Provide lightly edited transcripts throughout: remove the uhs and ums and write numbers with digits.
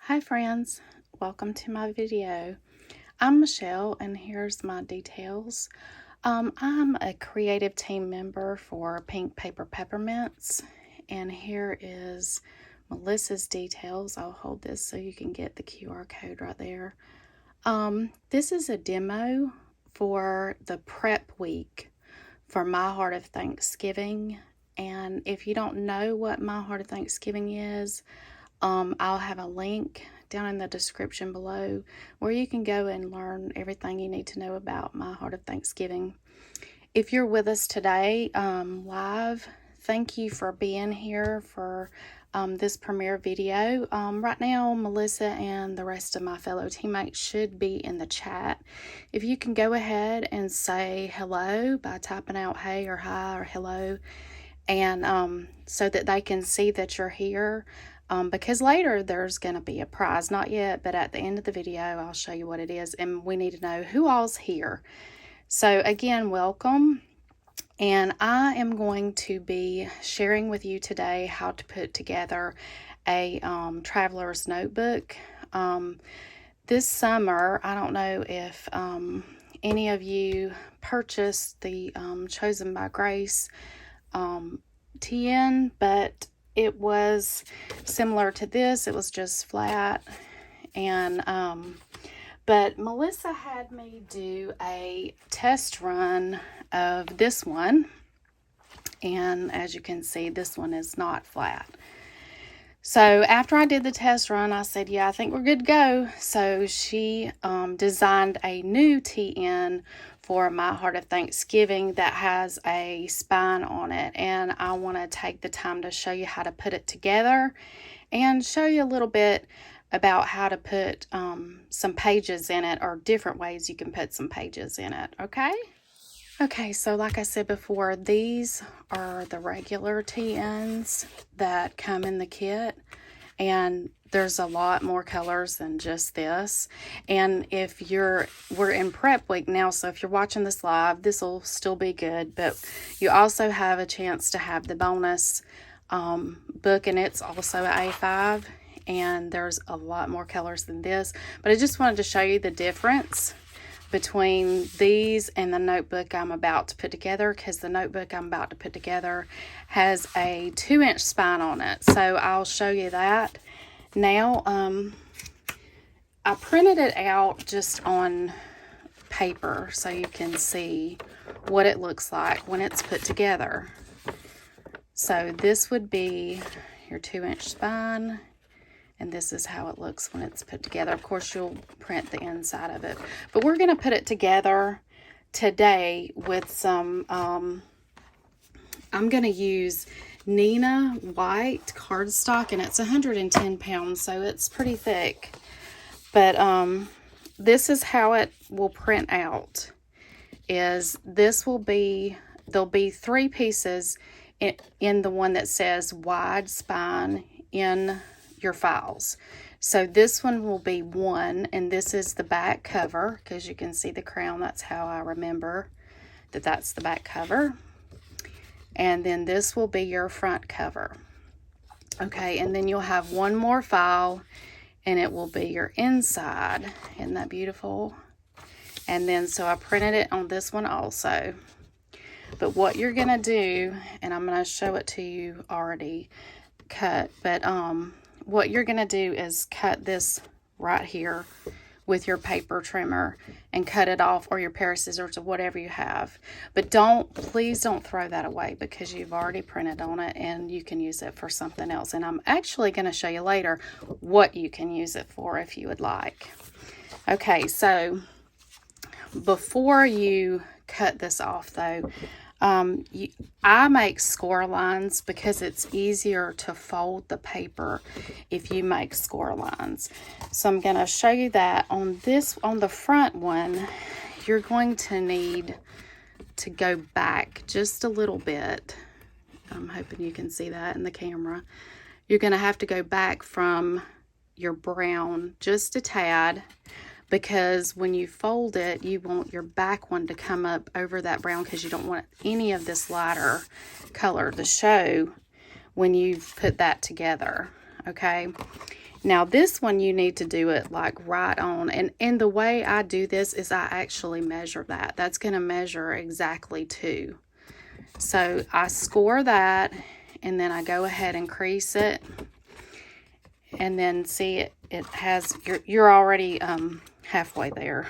Hi friends, welcome to my video. I'm Michelle and here's my details. I'm a creative team member for Pink Paper Peppermints, and here is Melissa's details. I'll hold this so you can get the QR code right there. This is a demo for the prep week for My Heart of Thanksgiving, and if you don't know what My Heart of Thanksgiving is, I'll have a link down in the description below where you can go and learn everything you need to know about My Heart of Thanksgiving. If you're with us today live, thank you for being here for this premiere video. Right now, Melissa and the rest of my fellow teammates should be in the chat. If you can go ahead and say hello by typing out hey or hi or hello, and so that they can see that you're here. Because later there's going to be a prize, not yet, but at the end of the video I'll show you what it is, and we need to know who all's here. So again, welcome, and I am going to be sharing with you today how to put together a traveler's notebook. This summer, I don't know if any of you purchased the Chosen by Grace TN, but it was similar to this. It was just flat, and but Melissa had me do a test run of this one, and as you can see, this one is not flat. So after I did the test run, I said, yeah, I think we're good to go. So she designed a new TN for My Heart of Thanksgiving that has a spine on it, and I want to take the time to show you how to put it together and show you a little bit about how to put some pages in it, or different ways you can put some pages in it. Okay, so like I said before, these are the regular TNs that come in the kit, and there's a lot more colors than just this. And if we're in prep week now, so if you're watching this live, this will still be good, but you also have a chance to have the bonus book, and it's also an A5, and there's a lot more colors than this. But I just wanted to show you the difference between these and the notebook I'm about to put together, because the notebook I'm about to put together has a 2-inch spine on it. So I'll show you that now. I printed it out just on paper so you can see what it looks like when it's put together. So this would be your 2-inch spine, and this is how it looks when it's put together. Of course, you'll print the inside of it. But we're going to put it together today with some, I'm going to use Neenah white cardstock, and it's 110 pounds, so it's pretty thick. But this is how it will print out. There'll be 3 pieces in the one that says wide spine in your files. So this one will be 1, and this is the back cover, because you can see the crown. That's how I remember that that's the back cover. And then this will be your front cover. Okay, and then you'll have one more file, and it will be your inside. Isn't that beautiful? And then so I printed it on this one also. But what you're gonna do, and I'm gonna show it to you already cut, but what you're gonna do is cut this right here with your paper trimmer and cut it off, or your pair of scissors, or whatever you have. But please don't throw that away, because you've already printed on it and you can use it for something else. And I'm actually going to show you later what you can use it for if you would like. Okay, so before you cut this off though, I make score lines because it's easier to fold the paper if you make score lines. So I'm going to show you that on the front one. You're going to need to go back just a little bit. I'm hoping you can see that in the camera. You're going to have to go back from your brown just a tad, because when you fold it, you want your back one to come up over that brown, because you don't want any of this lighter color to show when you put that together. Okay, Now this one you need to do it like right on, and the way I do this is I actually measure that. That's going to measure exactly 2. So I score that, and then I go ahead and crease it, and then see it has, you're already halfway there.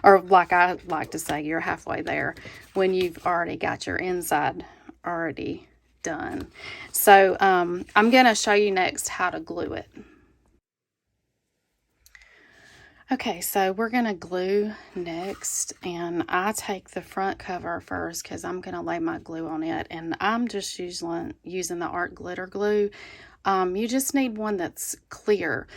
Or like I like to say, you're halfway there when you've already got your inside already done. So I'm going to show you next how to glue it. Okay, so we're going to glue next, and I take the front cover first because I'm going to lay my glue on it, and I'm just using the Art Glitter Glue. You just need one that's clear,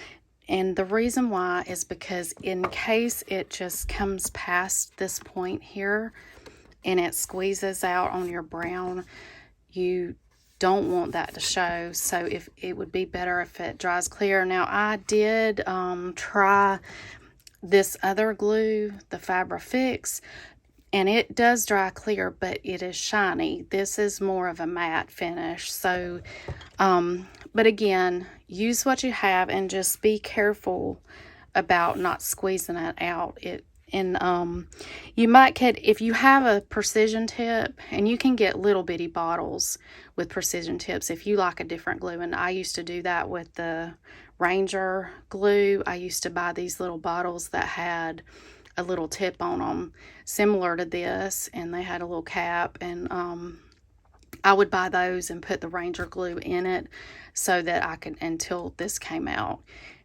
and the reason why is because in case it just comes past this point here and it squeezes out on your brown, you don't want that to show. So if it would be better if it dries clear. Now I did try this other glue, the Fabri-Fix, and it does dry clear, but it is shiny. This is more of a matte finish. So but again, use what you have and just be careful about not squeezing it out. You might get, if you have a precision tip, and you can get little bitty bottles with precision tips if you like a different glue, and I used to do that with the Ranger glue. I used to buy these little bottles that had a little tip on them similar to this, and they had a little cap, and I would buy those and put the Ranger glue in it so that I could, until this came out.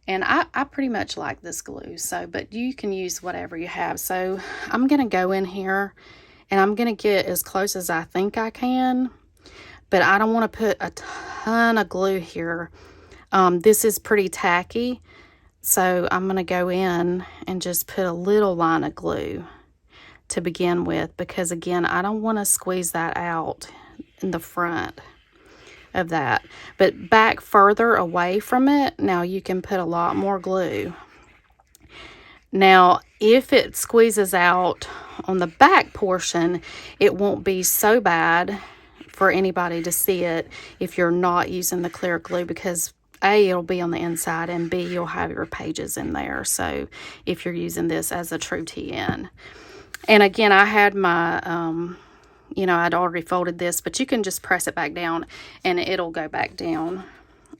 And I pretty much like this glue, so, but you can use whatever you have. So I'm going to go in here, and I'm going to get as close as I think I can, but I don't want to put a ton of glue here. This is pretty tacky, so I'm going to go in and just put a little line of glue to begin with, because again, I don't want to squeeze that out in the front of that. But back further away from it, now you can put a lot more glue. Now if it squeezes out on the back portion, it won't be so bad for anybody to see it if you're not using the clear glue, because A, it'll be on the inside, and B, you'll have your pages in there. So if you're using this as a true TN. And again, I had my I'd already folded this, but you can just press it back down and it'll go back down.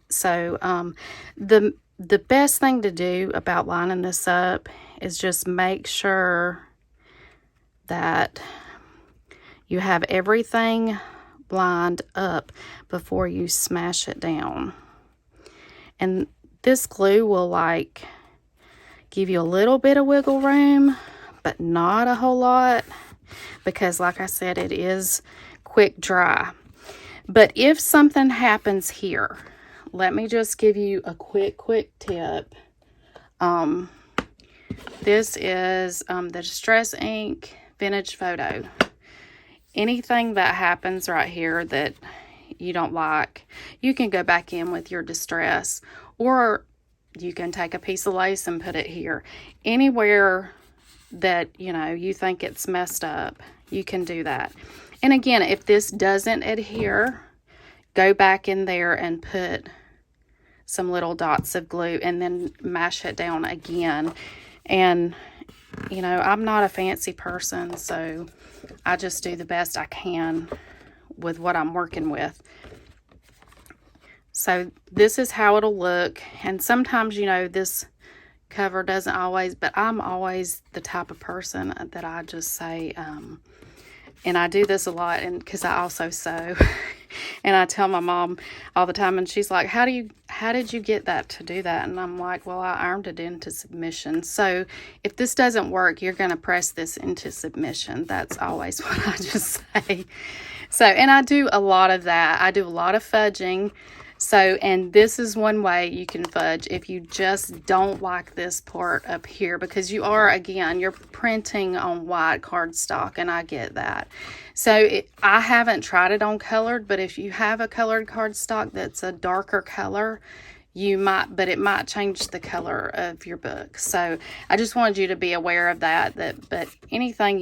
So the best thing to do about lining this up is just make sure that you have everything lined up before you smash it down. And this glue will like give you a little bit of wiggle room, but not a whole lot, because like I said, it is quick dry. But if something happens here, let me just give you a quick tip. This is the Distress Ink Vintage Photo. Anything that happens right here that you don't like, you can go back in with your Distress, or you can take a piece of lace and put it here. Anywhere that you think it's messed up, you can do that. And again, if this doesn't adhere, go back in there and put some little dots of glue and then mash it down again. And I'm not a fancy person, so I just do the best I can with what I'm working with. So this is how it'll look. And sometimes this cover doesn't always, but I'm always the type of person that I just say, and I do this a lot, and because I also sew, and I tell my mom all the time, and she's like, how did you get that to do that? And I'm like, well, I ironed it into submission. So if this doesn't work, you're going to press this into submission. That's always what I just say. So, and I do a lot of that. I do a lot of fudging. So, and this is one way you can fudge if you just don't like this part up here, because you're printing on white cardstock, and I get that. So I haven't tried it on colored, but if you have a colored cardstock that's a darker color, but it might change the color of your book. So I just wanted you to be aware of that, but anything,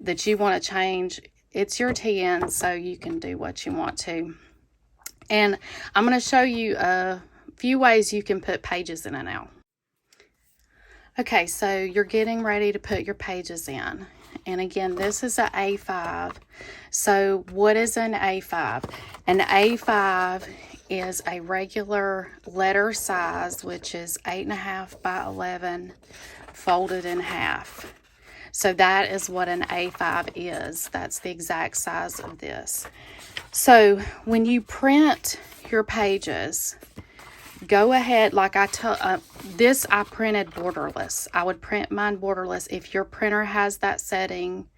that you want to change, it's your TN, so you can do what you want to. And I'm going to show you a few ways you can put pages in it now. Okay, so you're getting ready to put your pages in. And again, this is an A5. So what is an A5? An A5 is a regular letter size, which is 8.5 by 11 folded in half. So that is what an A5 is. That's the exact size of this. So when you print your pages, go ahead, like this I printed borderless. I would print mine borderless. If your printer has that setting,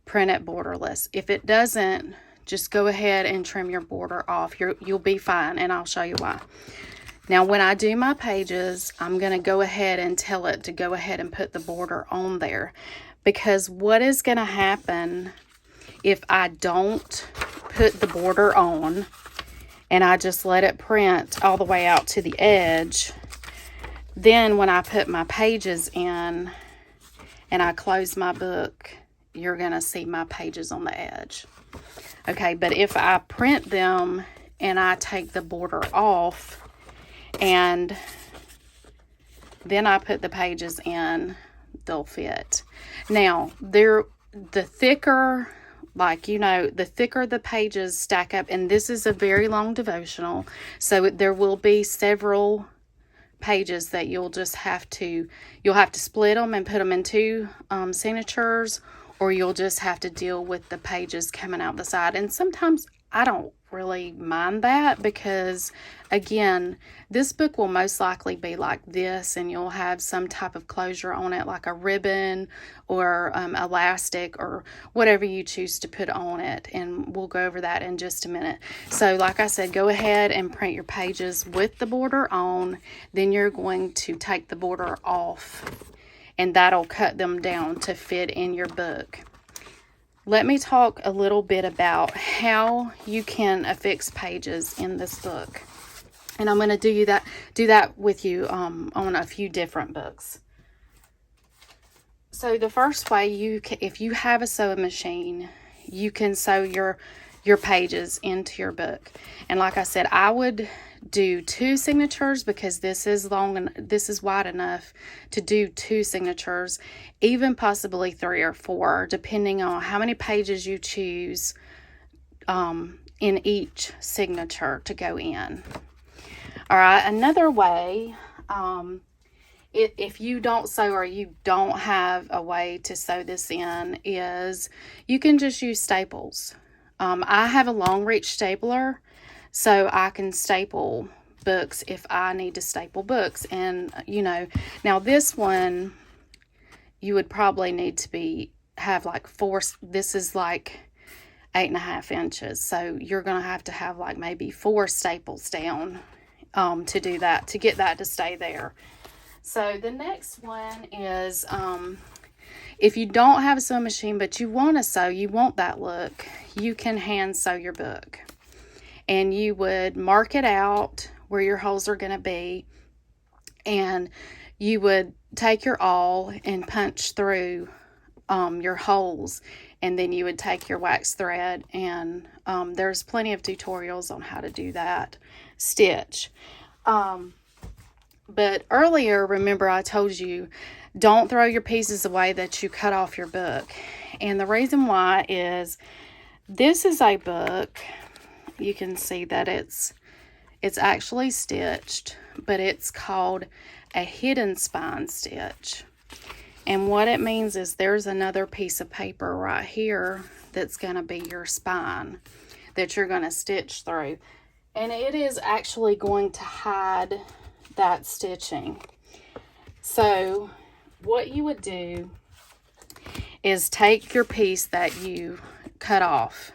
print it borderless. If it doesn't, just go ahead and trim your border off. You'll be fine, and I'll show you why. Now, when I do my pages, I'm going to go ahead and tell it to go ahead and put the border on there. Because what is going to happen if I don't put the border on and I just let it print all the way out to the edge, then when I put my pages in and I close my book, you're going to see my pages on the edge. Okay, but if I print them and I take the border off and then I put the pages in, they'll fit. Now, the thicker, the thicker the pages stack up, and this is a very long devotional, so there will be several pages that you'll have to split them and put them in two signatures, or you'll just have to deal with the pages coming out the side. And sometimes I don't really mind that, because again, this book will most likely be like this, and you'll have some type of closure on it, like a ribbon or elastic or whatever you choose to put on it, and we'll go over that in just a minute. So like I said, go ahead and print your pages with the border on. Then you're going to take the border off, and that'll cut them down to fit in your book. Let me talk a little bit about how you can affix pages in this book. And I'm going to do that with you on a few different books. So the first way, if you have a sewing machine, you can sew your pages into your book. And like I said, I would do 2 signatures, because this is long and this is wide enough to do 2 signatures, even possibly 3 or 4, depending on how many pages you choose in each signature to go in. All right, another way, if you don't sew, or you don't have a way to sew this in, is you can just use staples. I have a long reach stapler, so I can staple books if I need to staple books. And now this one, you would probably need to have like 4. This is like 8.5 inches, so you're gonna have to have like maybe 4 staples down to do that, to get that to stay there. So the next one is if you don't have a sewing machine but you want to sew, you want that look, you can hand sew your book. And you would mark it out where your holes are going to be, and you would take your awl and punch through your holes, and then you would take your wax thread, and there's plenty of tutorials on how to do that stitch. But earlier, remember I told you, don't throw your pieces away that you cut off your book. And the reason why is, this is a book. You can see that it's actually stitched, but it's called a hidden spine stitch. And what it means is there's another piece of paper right here that's going to be your spine that you're going to stitch through. And it is actually going to hide that stitching. So what you would do is take your piece that you cut off,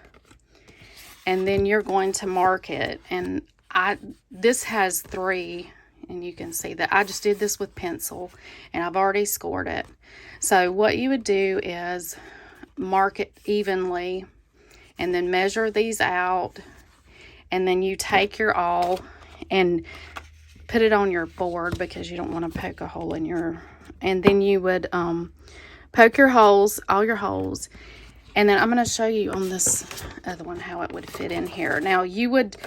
and then you're going to mark it. And this has 3, and you can see that I just did this with pencil, and I've already scored it. So what you would do is mark it evenly, and then measure these out, and then you take your awl and put it on your board, because you don't want to poke a hole in your, and then you would poke your holes, all your holes. And then I'm going to show you on this other one how it would fit in here. Now you would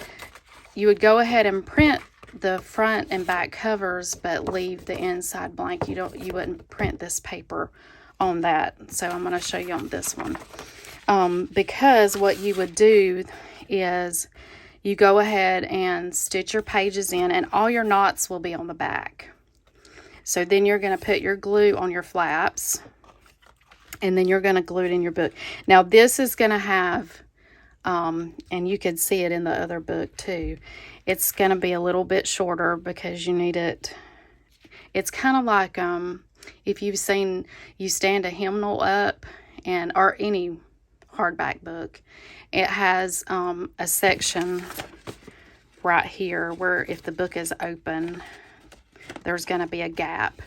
go ahead and print the front and back covers but leave the inside blank. You wouldn't print this paper on that. So I'm going to show you on this one. Because what you would do is you go ahead and stitch your pages in, and all your knots will be on the back. So then you're going to put your glue on your flaps, and then you're going to glue it in your book. Now this is going to have, and you can see it in the other book too, it's going to be a little bit shorter because you need it. It's kind of like if you've seen You Stand a Hymnal Up, or any hardback book, it has a section right here where if the book is open, there's going to be a gap.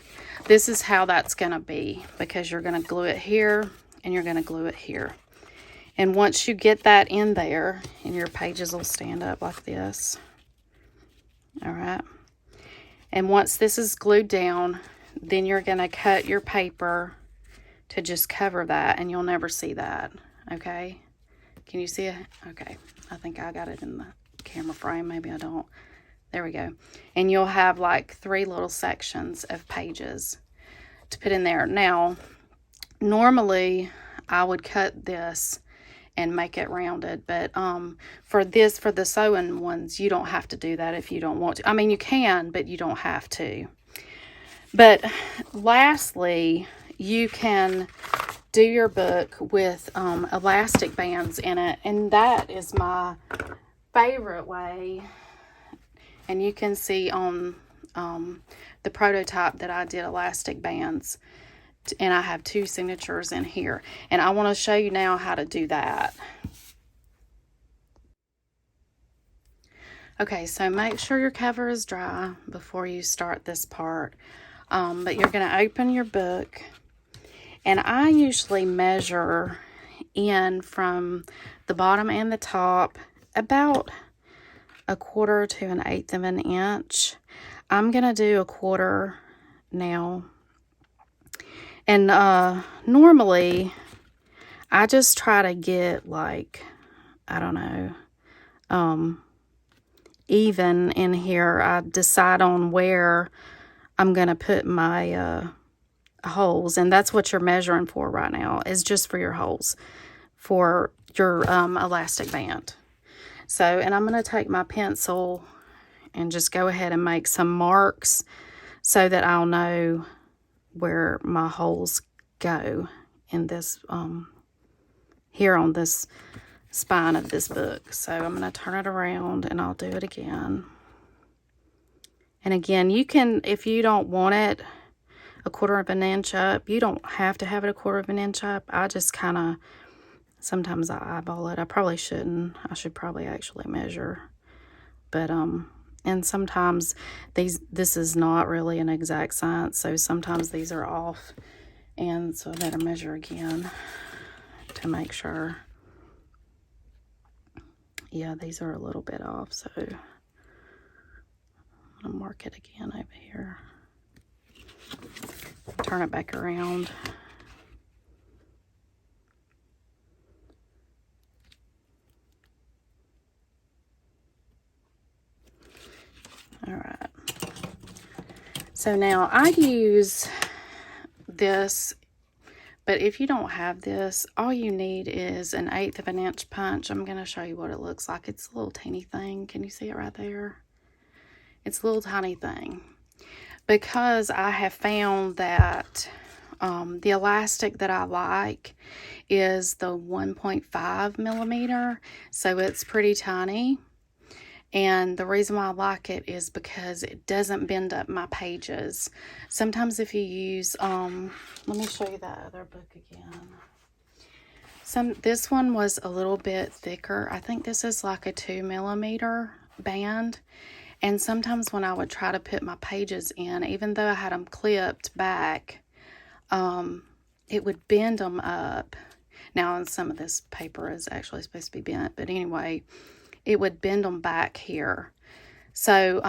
This is how that's going to be, because you're going to glue it here and you're going to glue it here. And once you get that in there, and your pages will stand up like this. All right. And once this is glued down, then you're going to cut your paper to just cover that, and you'll never see that. Okay. Can you see it? Okay. I think I got it in the camera frame. Maybe I don't. There we go. And you'll have like 3 little sections of pages to put in there. Now, normally I would cut this and make it rounded, but for the sewing ones, you don't have to do that if you don't want to. I mean, you can, but you don't have to. But lastly, you can do your book with elastic bands in it, and that is my favorite way. And you can see on the prototype that I did elastic bands, and I have 2 signatures in here, and I want to show you now how to do that. Okay, so make sure your cover is dry before you start this part. But you're going to open your book, and I usually measure in from the bottom and the top about 1/4 to 1/8 of an inch. I'm going to do 1/4 now. And normally I just try to get like, I don't know, even in here. I decide on where I'm going to put my holes, and that's what you're measuring for right now, is just for your holes for your elastic band. So, and I'm going to take my pencil and just go ahead and make some marks so that I'll know where my holes go in this, here on this spine of this book. So I'm going to turn it around, and I'll do it again. And again, you can, if you don't want it 1/4 of an inch up, you don't have to have it 1/4 of an inch up. I just kind of, sometimes I eyeball it. I probably shouldn't. I should probably actually measure. But, and sometimes this is not really an exact science, so sometimes these are off. And so I better measure again to make sure. Yeah, these are a little bit off, so I'm going to mark it again over here. Turn it back around. All right. So now I use this, but if you don't have this, all you need is 1/8 of an inch punch. I'm going to show you what it looks like. It's a little teeny thing. Can you see it right there? It's a little tiny thing. Because I have found that the elastic that I like is the 1.5 millimeter, so it's pretty tiny. And the reason why I like it is because it doesn't bend up my pages. Sometimes if you use, let me show you that other book again. This one was a little bit thicker. I think this is like a 2 millimeter band. And sometimes when I would try to put my pages in, even though I had them clipped back, it would bend them up. Now, and some of this paper is actually supposed to be bent, but anyway, it would bend them back here. So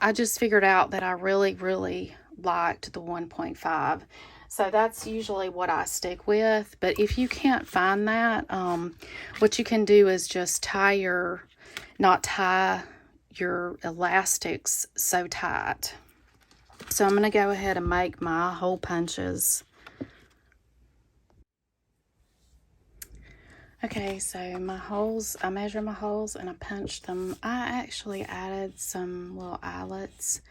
I just figured out that I really, really liked the 1.5. So that's usually what I stick with. But if you can't find that, what you can do is just not tie your elastics so tight. So I'm going to go ahead and make my hole punches. Okay, so my holes, I measured my holes and I punched them. I actually added some little eyelets.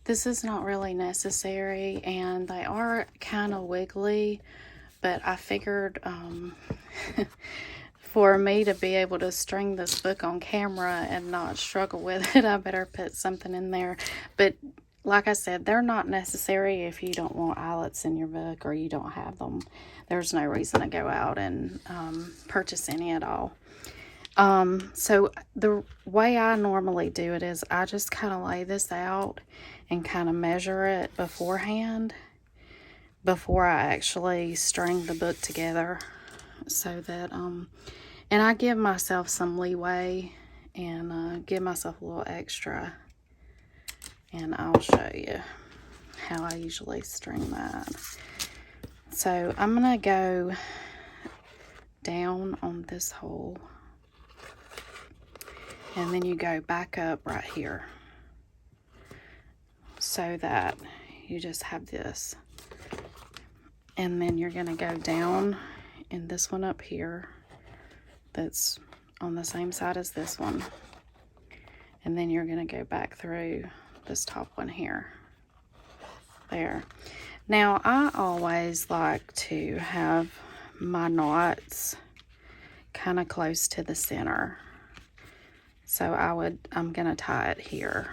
This is not really necessary, and they are kind of wiggly, but I figured for me to be able to string this book on camera and not struggle with it, I better put something in there. But like I said, they're not necessary if you don't want eyelets in your book or you don't have them. There's no reason to go out and purchase any at all. So the way I normally do it is I just kind of lay this out and kind of measure it beforehand before I actually string the book together, so that and I give myself some leeway and give myself a little extra, and I'll show you how I usually string that. So I'm gonna go down on this hole, and then you go back up right here, so that you just have this, and then you're gonna go down in this one up here that's on the same side as this one, and then you're gonna go back through this top one here. There. Now I always like to have my knots kind of close to the center, so I'm gonna tie it here.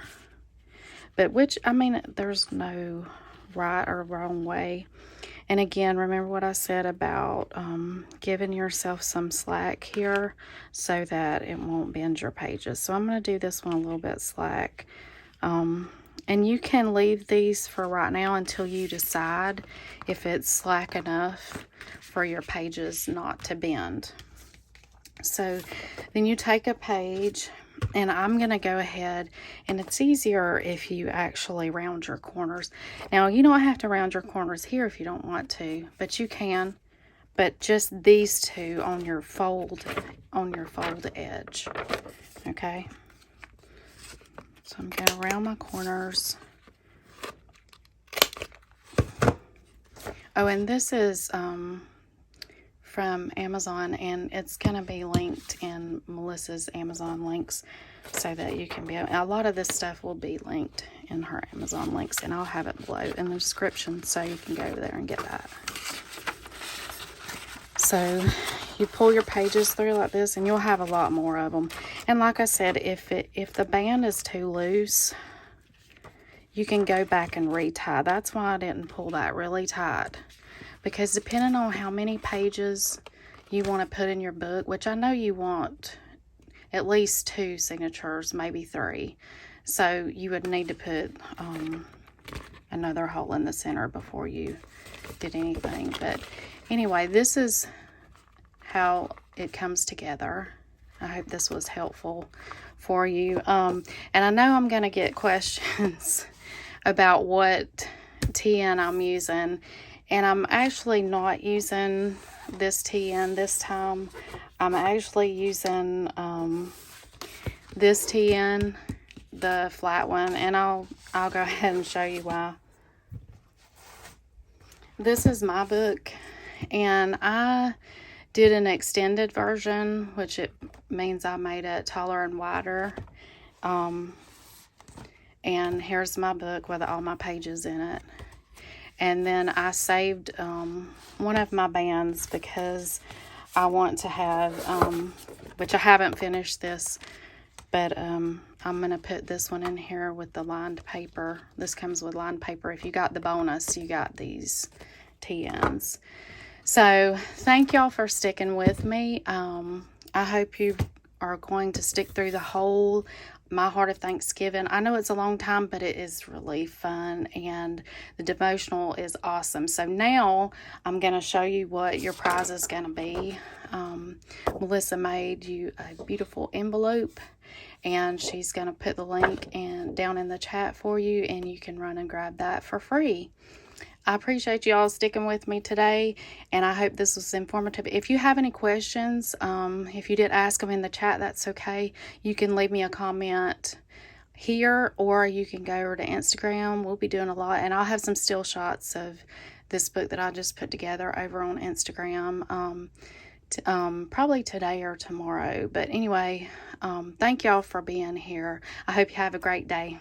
But there's no right or wrong way. And again, remember what I said about giving yourself some slack here so that it won't bend your pages. So I'm going to do this one a little bit slack. And you can leave these for right now until you decide if it's slack enough for your pages not to bend. So then you take a page, and I'm going to go ahead, and it's easier if you actually round your corners. Now, you don't have to round your corners here if you don't want to, but you can. But just these two on your fold edge. Okay? So I'm going to round my corners. Oh, and this is from Amazon, and it's going to be linked in Melissa's Amazon links, so that you can a lot of this stuff will be linked in her Amazon links, and I'll have it below in the description, so you can go over there and get that. So you pull your pages through like this, and you'll have a lot more of them. And like I said, if the band is too loose, you can go back and retie. That's why I didn't pull that really tight, because depending on how many pages you want to put in your book, which I know you want at least 2 signatures, maybe 3. So you would need to put another hole in the center before you did anything. But anyway, this is how it comes together. I hope this was helpful for you. And I know I'm going to get questions about what TN I'm using. And I'm actually not using this TN this time. I'm actually using this TN, the flat one, and I'll go ahead and show you why. This is my book, and I did an extended version, which it means I made it taller and wider. And here's my book with all my pages in it. And then I saved one of my bands because I want to have, which I haven't finished this, but I'm going to put this one in here with the lined paper. This comes with lined paper. If you got the bonus, you got these TNs. So thank y'all for sticking with me. I hope you are going to stick through the whole My Heart of Thanksgiving. I know it's a long time, but it is really fun, and the devotional is awesome. So now I'm going to show you what your prize is going to be. Melissa made you a beautiful envelope, and she's going to put the link down in the chat for you, and you can run and grab that for free. I appreciate you all sticking with me today, and I hope this was informative. If you have any questions, if you did ask them in the chat, that's okay. You can leave me a comment here, or you can go over to Instagram. We'll be doing a lot, and I'll have some still shots of this book that I just put together over on Instagram, probably today or tomorrow. But anyway, thank y'all for being here. I hope you have a great day.